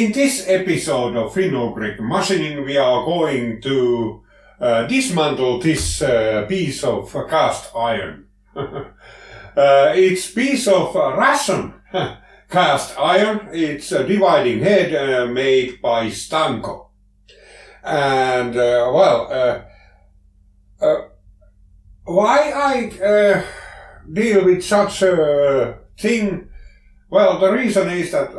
In this episode of Finno-Ugric Machining, we are going to dismantle this piece of cast iron. It's piece of Russian cast iron. It's a dividing head made by Stanko. And why I deal with such a thing? Well, the reason is that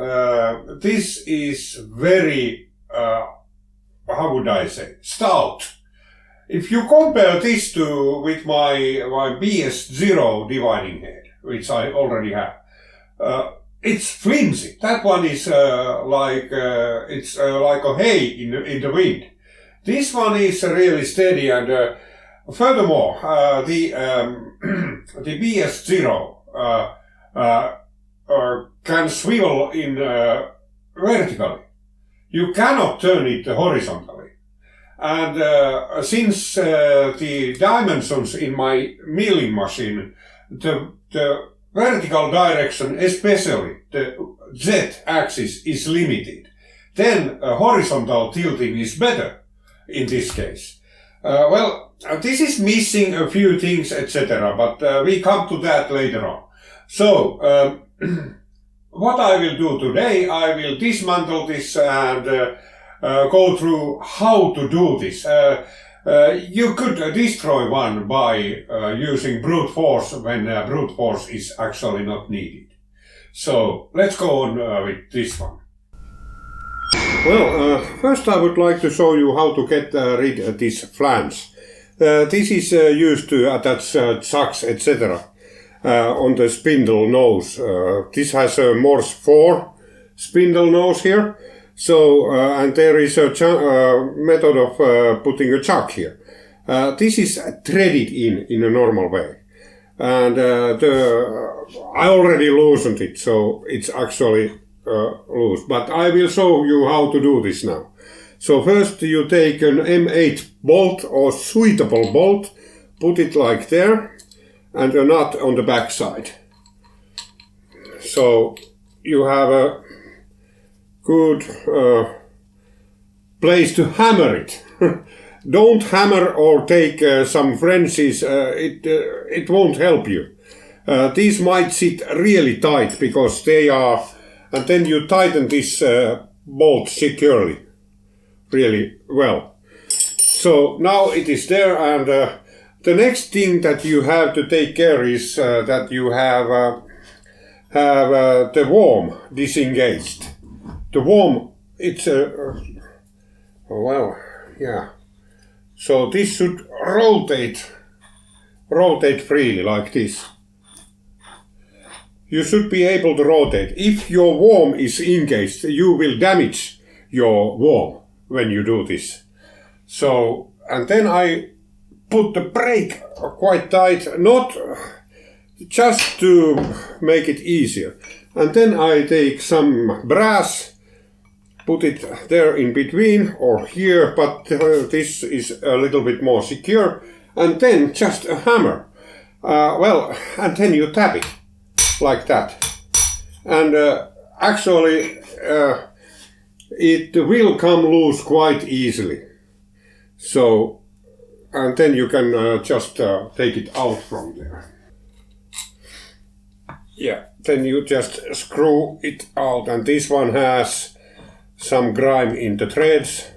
this is very, how would I say, stout. If you compare this with my BS0 dividing head, which I already have, it's flimsy. That one is like a hay in the wind. This one is really steady, and furthermore, the BS0 can swivel in vertically. You cannot turn it horizontally. And since the dimensions in my milling machine, the vertical direction, especially the Z-axis, is limited, then horizontal tilting is better in this case. This is missing a few things, etc., but we come to that later on. So, what I will do today, I will dismantle this and go through how to do this. You could destroy one by using brute force when brute force is actually not needed. So, let's go on with this one. Well, first I would like to show you how to get rid of this flange. This is used to attach chucks, etc. On the spindle nose. This has a Morse 4 spindle nose here. So, and there is a method of putting a chuck here. This is threaded in a normal way. And I already loosened it, so it's actually loose. But I will show you how to do this now. So first you take an M8 bolt or suitable bolt, put it like there, and a nut on the back side. So you have a good place to hammer it. Don't hammer or take some wrenches, it won't help you. These might sit really tight because they are, and then you tighten this bolt securely, really well. So now it is there, and the next thing that you have to take care is that you have the worm disengaged. The worm, it's so this should rotate freely like this. You should be able to rotate. If your worm is engaged, you will damage your worm when you do this. So, and then I put the brake quite tight, not just to make it easier. And then I take some brass, put it there in between or here, but this is a little bit more secure. And then just a hammer. And then you tap it like that. And actually it will come loose quite easily. So, and then you can just take it out from there. Yeah, then you just screw it out, and this one has some grime in the threads.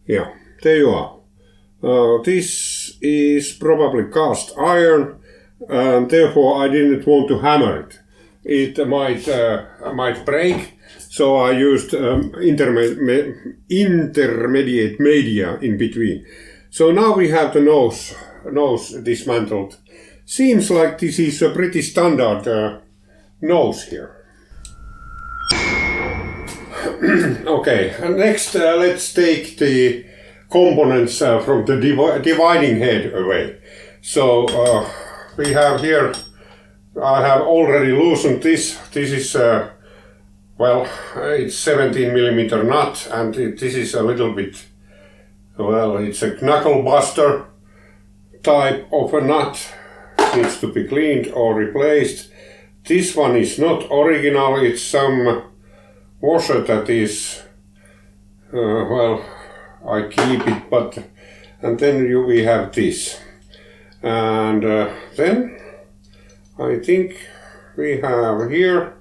Yeah, there you are. This is probably cast iron, and therefore I didn't want to hammer it. It might break, so I used intermediate media in between. So now we have the nose dismantled. Seems like this is a pretty standard nose here. Okay, next let's take the components from the dividing head away. So we have here, I have already loosened this. This is, it's 17 millimeter nut, and this is a little bit, it's a knuckle buster type of a nut. Needs to be cleaned or replaced. This one is not original, it's some washer that is, well, I keep it, but, and then we have this. And then I think we have here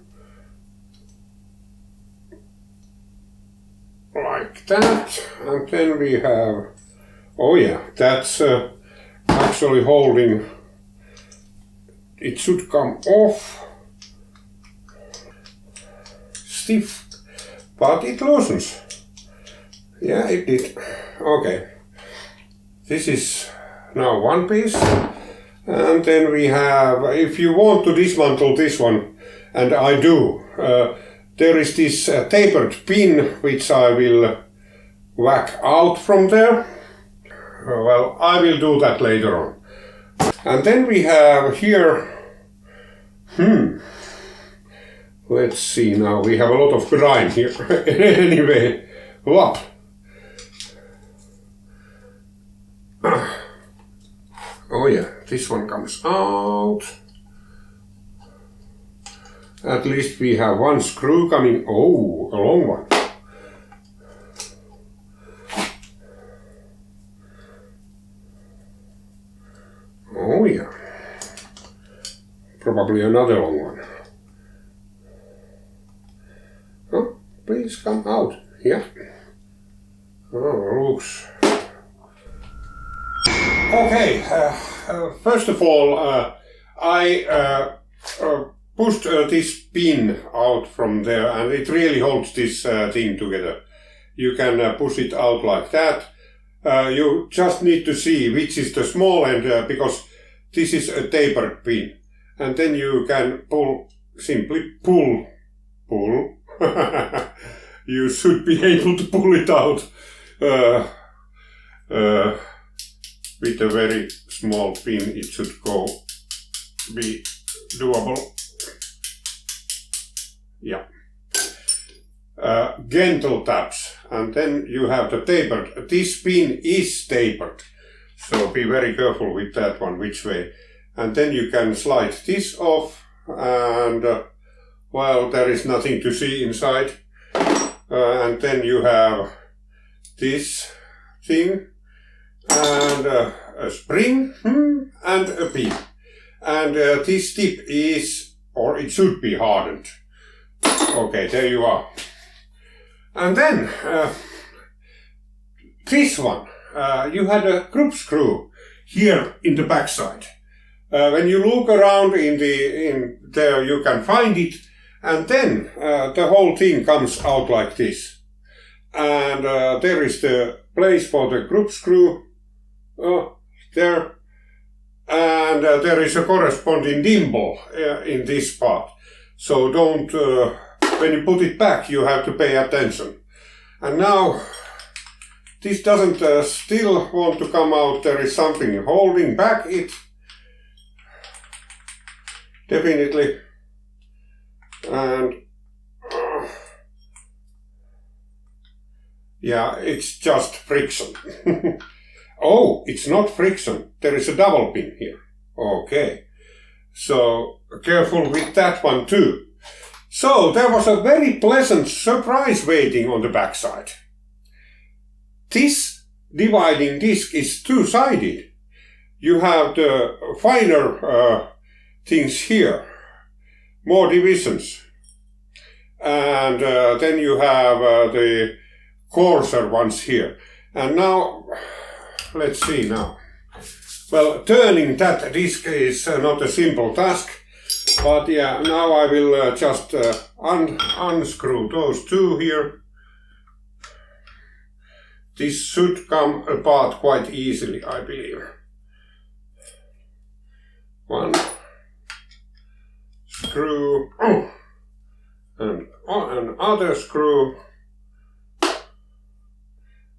like that, and then we have, oh yeah, that's actually holding, it should come off, stiff, but it loosens. Yeah, it did. Okay, this is now one piece, and then we have, if you want to dismantle this one, and I do, there is this tapered pin which I will whack out from there. Well, I will do that later on. And then we have here, let's see now, we have a lot of grime here. Anyway, what? Oh yeah, this one comes out. At least we have one screw coming, oh, a long one. Oh yeah, probably another long one. Oh, please come out. Yeah. Oh, looks. Okay. First of all, I pushed this pin out from there, and it really holds this thing together. You can push it out like that. You just need to see which is the small end, because this is a tapered pin, and then you can simply pull. You should be able to pull it out with a very small pin. It should be doable. Yeah. Gentle taps, and then you have the tapered. This pin is tapered, so be very careful with that one, which way. And then you can slide this off, and well, there is nothing to see inside. And then you have this thing, and a spring, and a pin. And this tip is, or it should be, hardened. Okay, there you are. And then this one, you had a group screw here in the backside. When you look around in there, you can find it, and then the whole thing comes out like this. And there is the place for the group screw there, and there is a corresponding dimple in this part. So don't, when you put it back, you have to pay attention. And now, this doesn't still want to come out. There is something holding back it. Definitely. And yeah, it's just friction. Oh, it's not friction. There is a double pin here. Okay. So careful with that one too. So there was a very pleasant surprise waiting on the backside. This dividing disc is two-sided. You have the finer things here, more divisions. And then you have the coarser ones here. And now, let's see now. Well, turning that disc is not a simple task. But yeah, now I will just unscrew those two here. This should come apart quite easily, I believe. One screw, and another screw.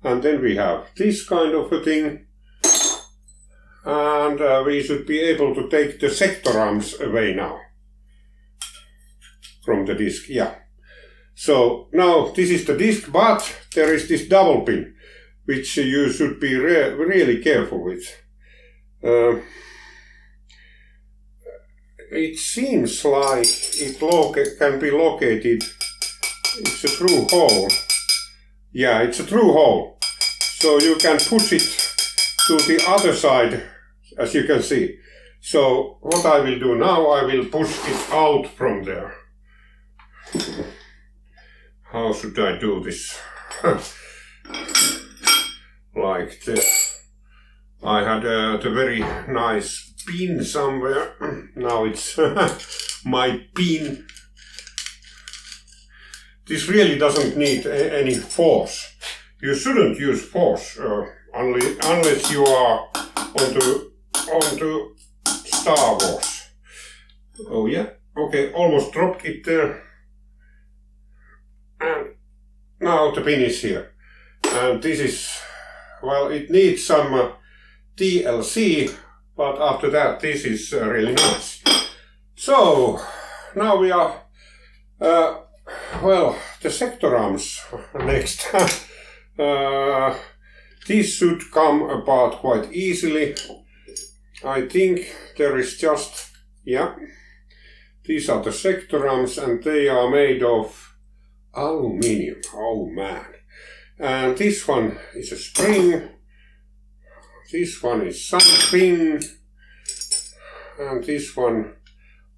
And then we have this kind of a thing. And we should be able to take the sector arms away now from the disc, yeah. So now this is the disc, but there is this double pin, which you should be really careful with. It seems like it can be located It's a true hole. Yeah, it's a true hole. So you can push it to the other side, as you can see. So what I will do now, I will push it out from there. How should I do this? Like this. I had the very nice pin somewhere. Now it's my pin. This really doesn't need any force. You shouldn't use force unless you are onto Star Wars. Oh yeah, okay, almost dropped it there. And now the pin is here. And this is, well, it needs some TLC, but after that this is really nice. So, now we are, well, the sector arms next. These should come apart quite easily. I think there is just, yeah, these are the sector arms and they are made of aluminium. Oh man. And this one is a spring. This one is something. And this one,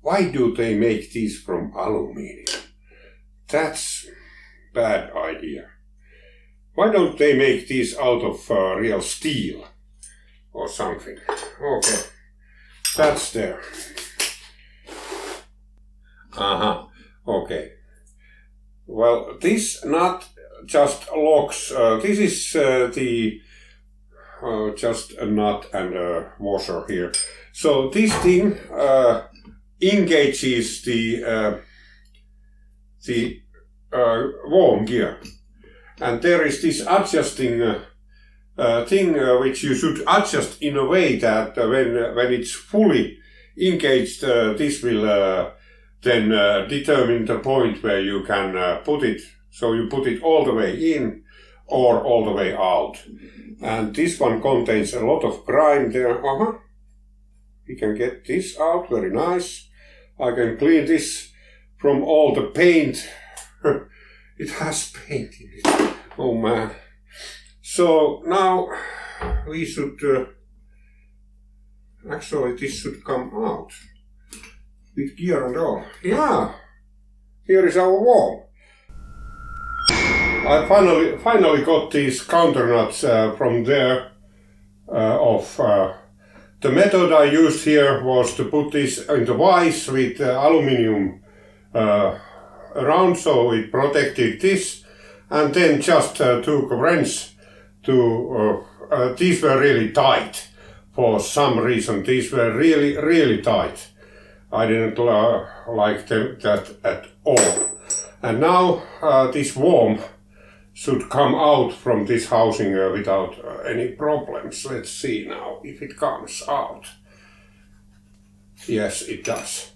why do they make these from aluminium? That's bad idea. Why don't they make these out of real steel or something? Okay, that's there. Okay. Well, this nut just locks. This is just a nut and a washer here. So this thing engages the worm gear, and there is this adjusting thing which you should adjust in a way that when it's fully engaged, this will then determine the point where you can put it. So you put it all the way in or all the way out. And this one contains a lot of grime there. We can get this out, very nice. I can clean this from all the paint. It has paint in it. Oh man. So now we should, actually this should come out. With gear and all. Yeah, here is our wall. I finally got these counter nuts from there off. The method I used here was to put this in the vise with aluminium around, so it protected this, and then just took a wrench to. These were really tight for some reason. These were really tight. I didn't like that at all. And now this worm should come out from this housing without any problems. Let's see now if it comes out. Yes, it does.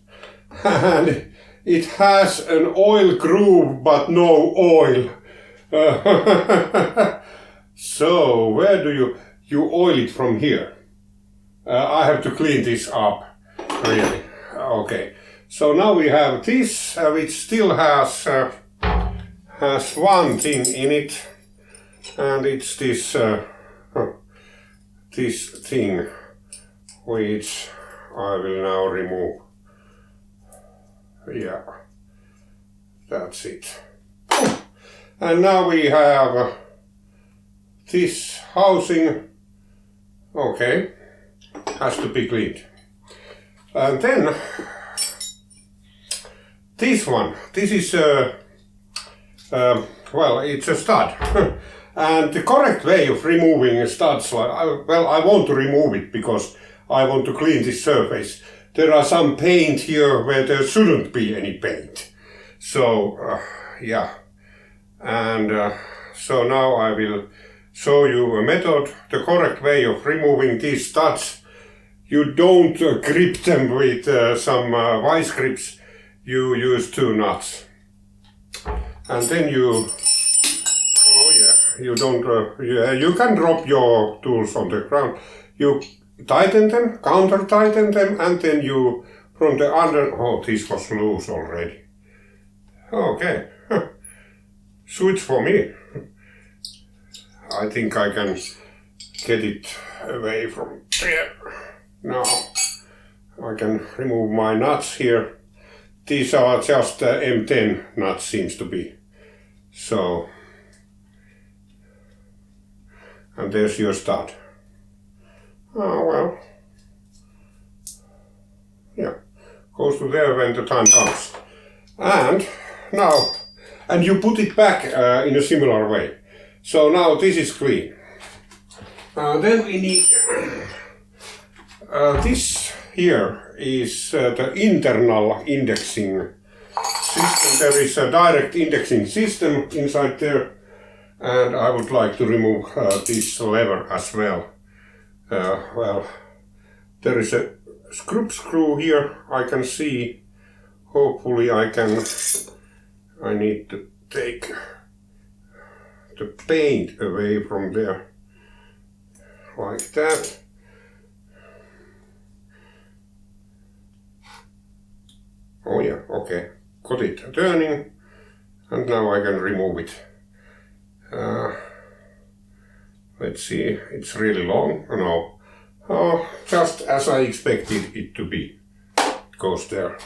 And it has an oil groove but no oil. So where do you oil it from here? I have to clean this up, really. Okay, so now we have this, which still has one thing in it, and it's this this thing, which I will now remove. Yeah, that's it. And now we have this housing. Okay, has to be cleaned. And then this one, this is well, it's a stud. And the correct way of removing studs, well, I want to remove it because I want to clean this surface. There are some paint here where there shouldn't be any paint. So, yeah. And so now I will show you a method, the correct way of removing these studs. You don't grip them with some vice grips, you use two nuts. And then you, oh yeah, you don't, you can drop your tools on the ground. You tighten them, counter tighten them, and then you, from the other, oh, this was loose already. Okay, switch for me. I think I can get it away from there. Now I can remove my nuts here. These are just M10 nuts, seems to be. So, and there's your stud. Oh well. Yeah, goes to there when the time comes. And now, and you put it back in a similar way. So now this is clean. Then we need this here is the internal indexing system. There is a direct indexing system inside there, and I would like to remove this lever as well. Well, there is a screw here. I can see. Hopefully I need to take the paint away from there, like that. Oh yeah, okay, got it turning, and now I can remove it. Let's see, it's really long. No, just as I expected it to be. It goes there.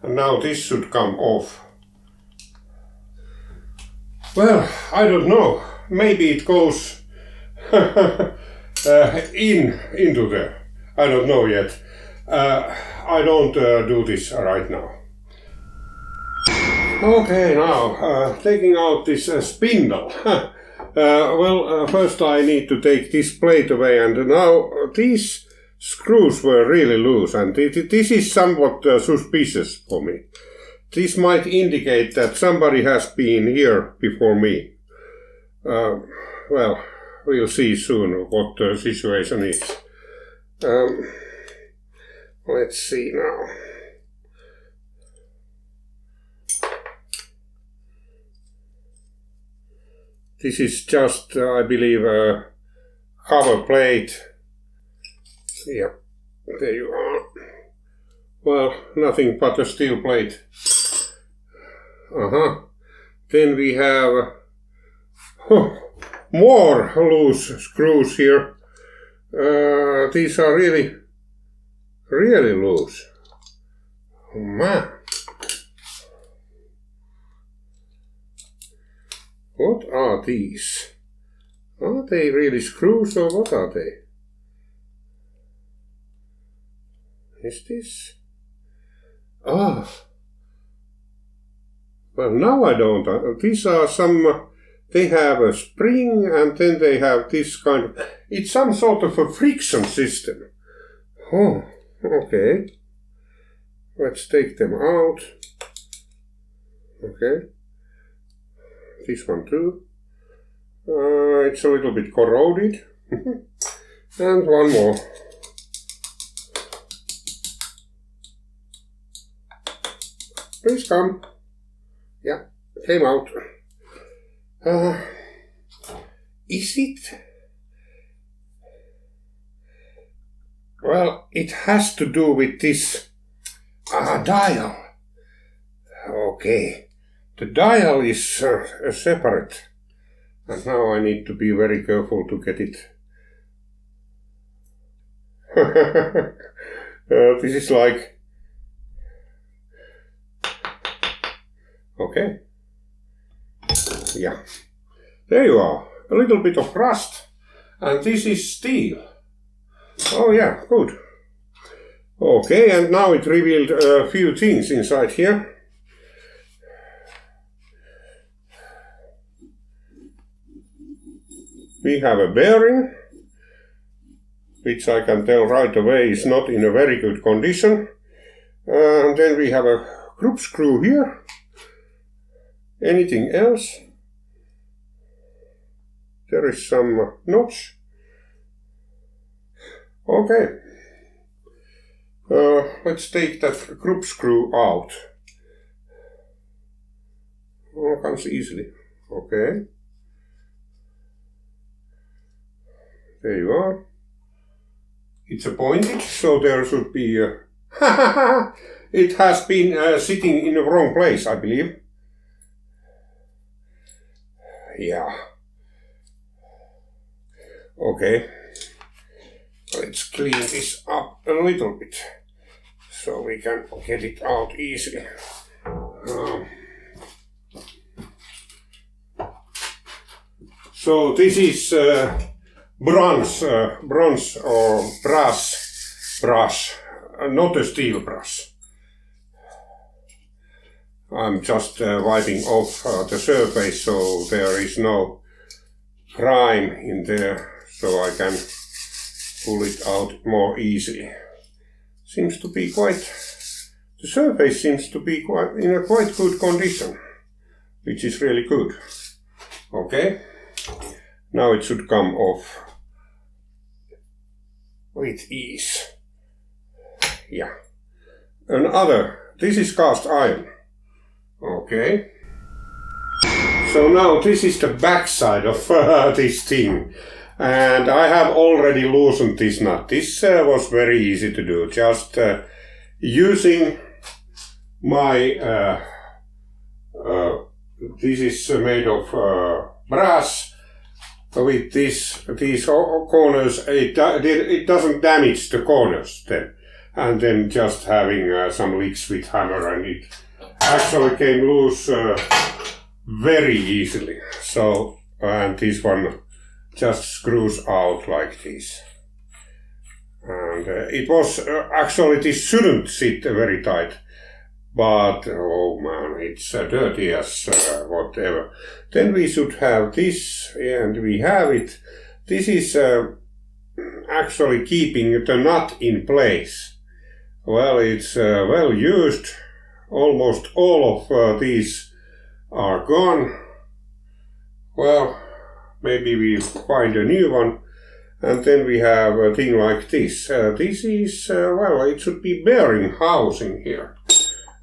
And now this should come off. Well, I don't know. Maybe it goes into there. I don't know yet. I don't do this right now. Okay, now taking out this spindle. First I need to take this plate away, and now these screws were really loose, and this is somewhat suspicious for me. This might indicate that somebody has been here before me. Well, we'll see soon what the situation is. Let's see now. This is just, I believe, a cover plate. Yeah, there you are. Well, nothing but a steel plate. Then we have more loose screws here. These are really loose. Oh man. What are these? Are they really screws, or what are they? Is this? Well, now I don't. These are some. They have a spring, and then they have this kind of. It's some sort of a friction system. Oh, okay. Let's take them out. Okay. This one too. It's a little bit corroded. And one more. Please come. Yeah, came out. Is it? Well, it has to do with this dial. Okay. The dial is separate. And now I need to be very careful to get it. This is like... Okay. Yeah. There you are. A little bit of rust. And this is steel. Oh yeah, good. Okay, and now it revealed a few things inside here. We have a bearing, which I can tell right away is not in a very good condition. And then we have a group screw here. Anything else? There is some notch. Okay. Let's take that group screw out. Oh, comes easily. Okay. There you are. It's a pointed, so there should be a... It has been sitting in the wrong place, I believe. Yeah. Okay. Let's clean this up a little bit so we can get it out easily. So this is bronze or brass brush, not a steel brush. I'm just wiping off the surface so there is no grime in there, so I can pull it out more easily. Seems to be the surface seems to be in a quite good condition, which is really good. Okay, now it should come off with ease. Yeah. This is cast iron. Okay. So now this is the back side of this thing. And I have already loosened this nut. This was very easy to do. Just using my... this is made of brass. With these corners, it doesn't damage the corners then. And then just having some leaks with hammer, and it actually came loose very easily. So, and this one just screws out like this. And it was actually, this shouldn't sit very tight. But, oh man, it's dirty as whatever. Then we should have this, and we have it. This is actually keeping the nut in place. Well, it's well used. Almost all of these are gone. Well, maybe we find a new one. And then we have a thing like this. This is, well, it should be bearing housing here.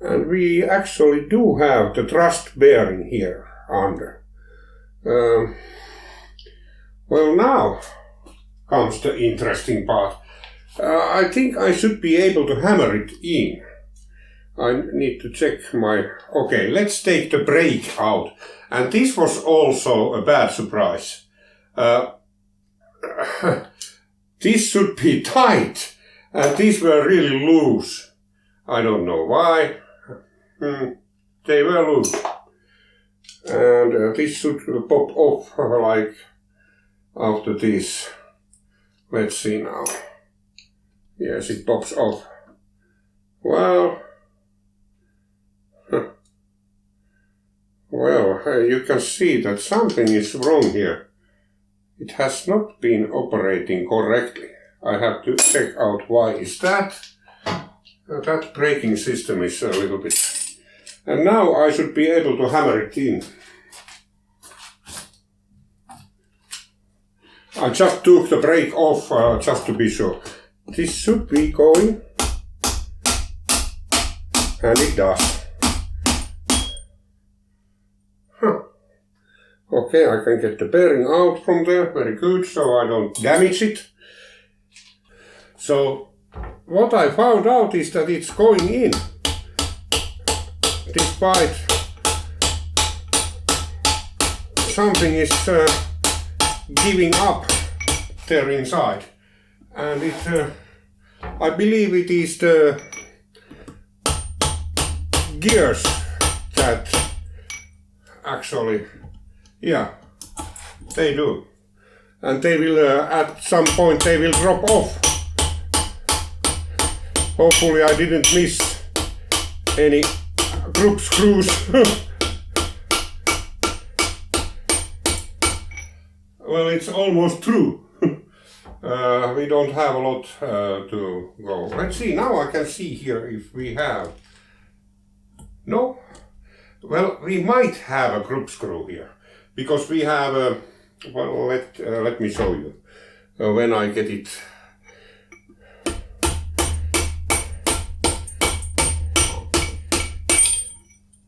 And we actually do have the truss bearing here under. Well, now comes the interesting part. I think I should be able to hammer it in. I need to check my... Okay, let's take the brake out. And this was also a bad surprise. This should be tight. And these were really loose. I don't know why. They were loose. And this should pop off like after this. Let's see now. Yes, it pops off. Well, you can see that something is wrong here. It has not been operating correctly. I have to check out why is that. That braking system is a little bit... And now I should be able to hammer it in. I just took the brake off just to be sure. This should be going. And it does. Okay, I can get the bearing out from there. Very good, so I don't damage it. So, what I found out is that it's going in. Despite something is giving up there inside. And it, I believe it is the gears that actually, yeah, they do. And they will, at some point, they will drop off. Hopefully I didn't miss any group screws. Well, it's almost true. We don't have a lot to go. Let's see, now I can see here if we have... No? Well, we might have a group screw here. Because we have a... Well, let me show you. When I get it...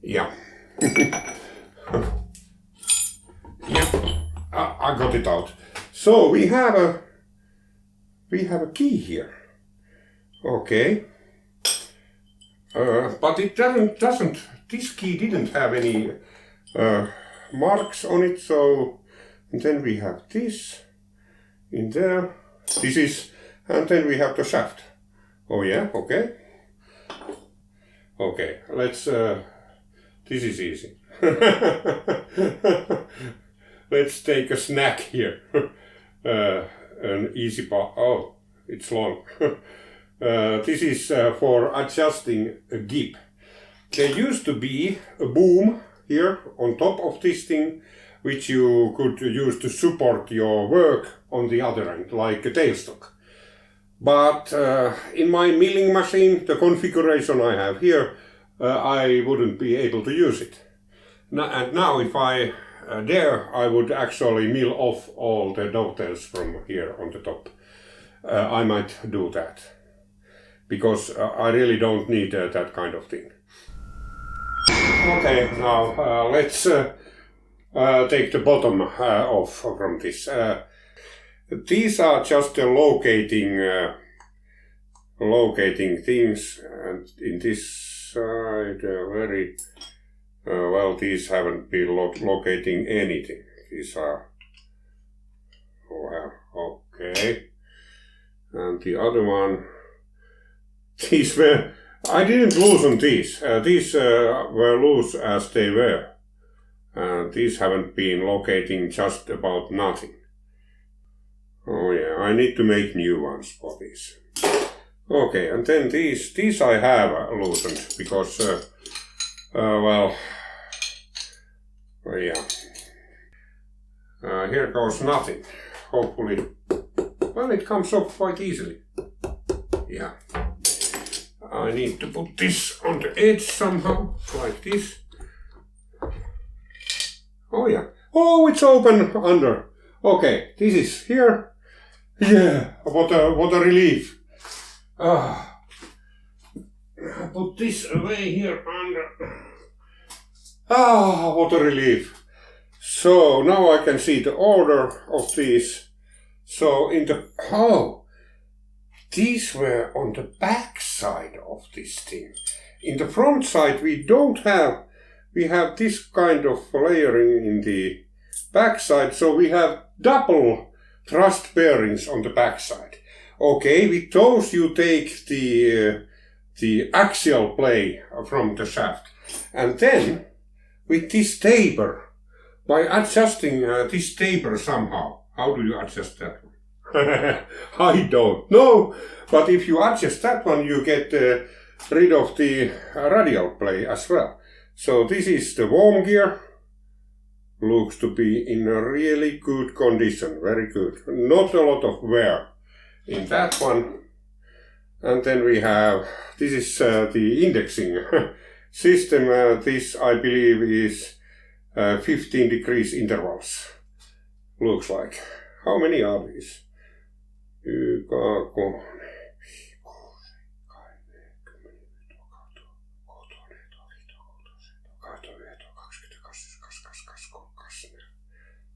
Yeah. Yeah, I got it out. So we have a key here. Okay. But it doesn't, this key didn't have any marks on it, so and then we have this in there. This is, and then we have the shaft. Oh yeah, okay. Okay, let's, this is easy. Let's take a snack here. An easy part. Oh, it's long. This is for adjusting a gip. There used to be a boom here on top of this thing, which you could use to support your work on the other end, like a tailstock. But in my milling machine, the configuration I have here, I wouldn't be able to use it. And now if I dare, I would actually mill off all the dovetails from here on the top. I might do that, because I really don't need that kind of thing. Okay, now let's take the bottom off from this. These are just locating things, and in this side very well, these haven't been locating anything. These are, well, okay. And the other one, these were, I didn't loosen these. These were loose as they were. These haven't been locating just about nothing. Oh yeah, I need to make new ones for these. Okay, and then these I have loosened because, well, yeah. Here goes nothing. Hopefully, well, it comes up quite easily. Yeah. I need to put this on the edge somehow, like this. Oh yeah. Oh, it's open under. Okay, this is here. Yeah, what a relief. Put this away here under. What a relief. So now I can see the order of these. So in the, these were on the back side of this thing. In the front side we don't have, we have this kind of layering in the back side, so we have double thrust bearings on the back side. Okay, with those you take the axial play from the shaft, and then with this taper, by adjusting this taper somehow, how do you adjust that one? I don't know, but if you adjust that one, you get rid of the radial play as well. So this is the worm gear. Looks to be in a really good condition, very good. Not a lot of wear in that one. And then we have, this is the indexing system. This I believe is 15 degrees intervals. Looks like. How many are these?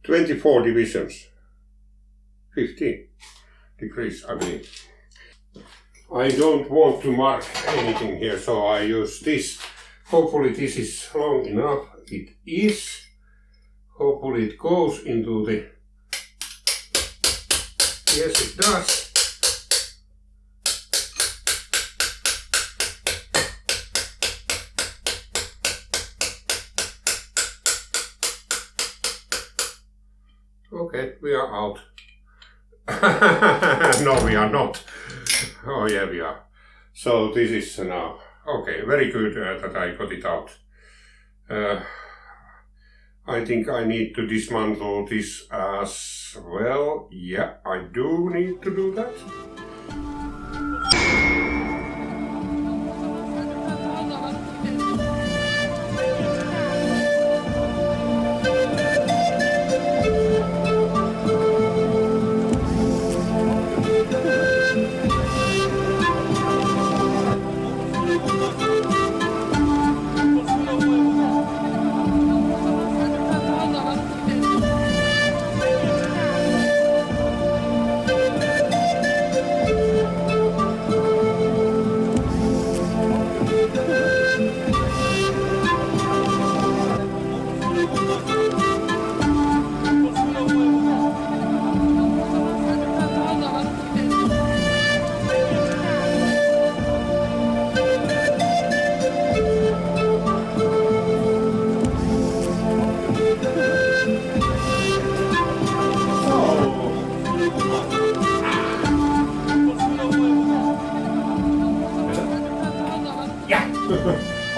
24 divisions. 15 degrees, I believe. I don't want to mark anything here, so I use this. Hopefully this is long enough. It is. Hopefully it goes into the... Yes, it does. Okay, we are out. No, we are not. Oh yeah, we are. So this is now. Okay, very good that I got it out. I think I need to dismantle this as well. Yeah, I do need to do that.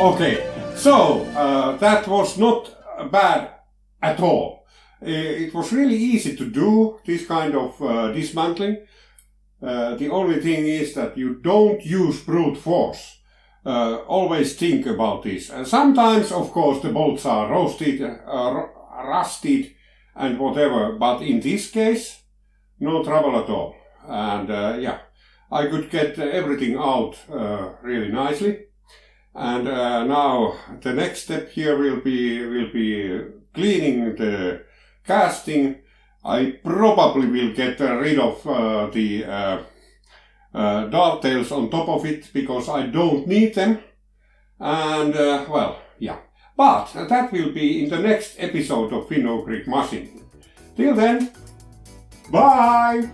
Okay, so that was not bad at all. It was really easy to do this kind of dismantling. The only thing is that you don't use brute force. Always think about this. And sometimes, of course, the bolts are rusted and whatever, but in this case, no trouble at all. And yeah, I could get everything out really nicely. And now the next step here will be cleaning the casting. I probably will get rid of the dovetails on top of it because I don't need them. And well, yeah. But that will be in the next episode of Finno Creek Machining. Till then, bye!